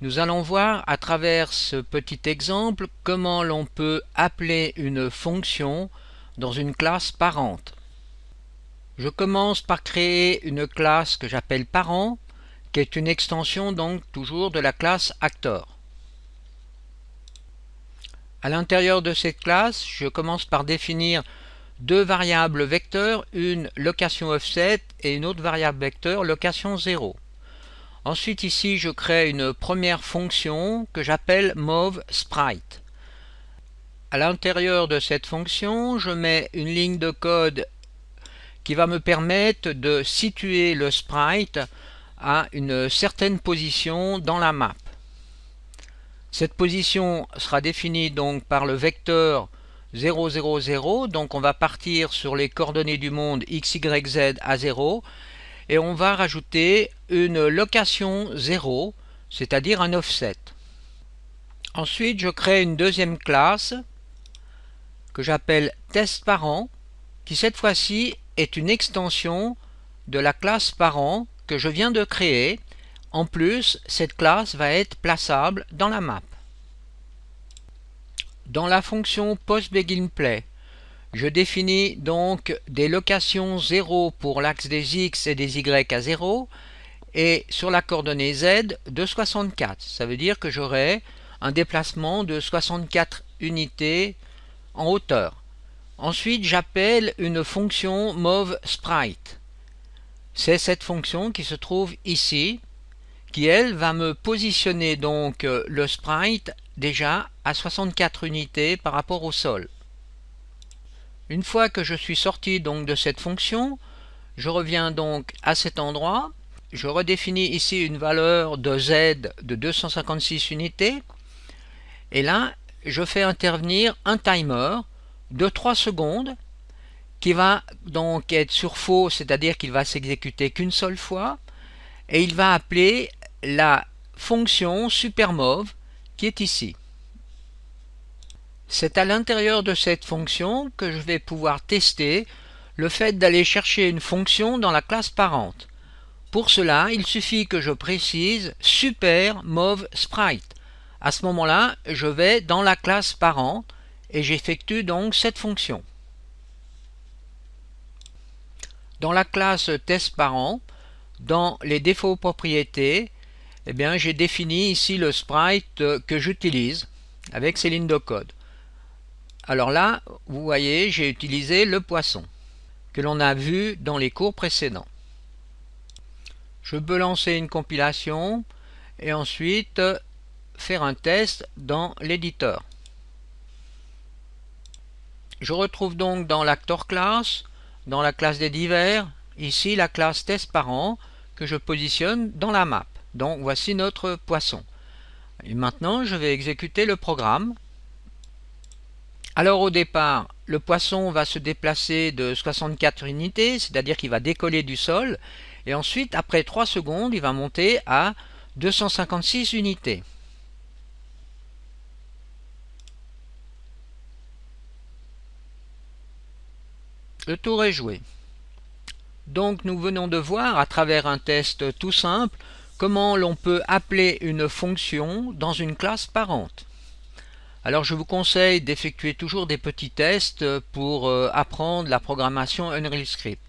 Nous allons voir à travers ce petit exemple comment l'on peut appeler une fonction dans une classe parente. Je commence par créer une classe que j'appelle parent, qui est une extension donc toujours de la classe actor. À l'intérieur de cette classe, je commence par définir deux variables vecteurs, une location offset et une autre variable vecteur location 0. Ensuite ici je crée une première fonction que j'appelle movesprite. À l'intérieur de cette fonction, je mets une ligne de code qui va me permettre de situer le sprite à une certaine position dans la map. Cette position sera définie donc par le vecteur 0, 0, 0, donc on va partir sur les coordonnées du monde x, y, z à 0 et on va rajouter une location 0, c'est-à-dire un offset. Ensuite, je crée une deuxième classe que j'appelle testParent, qui cette fois-ci est une extension de la classe parent que je viens de créer. En plus, cette classe va être plaçable dans la map. Dans la fonction postBeginPlay, je définis donc des locations 0 pour l'axe des x et des y à 0 et sur la coordonnée z de 64. Ça veut dire que j'aurai un déplacement de 64 unités en hauteur. Ensuite, j'appelle une fonction movesprite. C'est cette fonction qui se trouve ici, qui elle va me positionner donc le sprite déjà à 64 unités par rapport au sol. Une fois que je suis sorti donc de cette fonction, je reviens donc à cet endroit, je redéfinis ici une valeur de z de 256 unités, et là je fais intervenir un timer de 3 secondes qui va donc être sur faux, c'est-à-dire qu'il va s'exécuter qu'une seule fois, et il va appeler la fonction supermove qui est ici. C'est à l'intérieur de cette fonction que je vais pouvoir tester le fait d'aller chercher une fonction dans la classe parente. Pour cela, il suffit que je précise superMovSprite. À ce moment-là, je vais dans la classe parente et j'effectue donc cette fonction. Dans la classe testParent, dans les défauts propriétés, j'ai défini ici le sprite que j'utilise avec ces lignes de code. Alors là, vous voyez, j'ai utilisé le poisson que l'on a vu dans les cours précédents. Je peux lancer une compilation et ensuite faire un test dans l'éditeur. Je retrouve donc dans l'actor class, dans la classe des divers, ici la classe testParent que je positionne dans la map. Donc voici notre poisson. Et maintenant je vais exécuter le programme. Alors au départ, le poisson va se déplacer de 64 unités, c'est-à-dire qu'il va décoller du sol, et ensuite, après 3 secondes, il va monter à 256 unités. Le tour est joué. Donc nous venons de voir, à travers un test tout simple, comment l'on peut appeler une fonction dans une classe parente. Alors je vous conseille d'effectuer toujours des petits tests pour apprendre la programmation Unreal Script.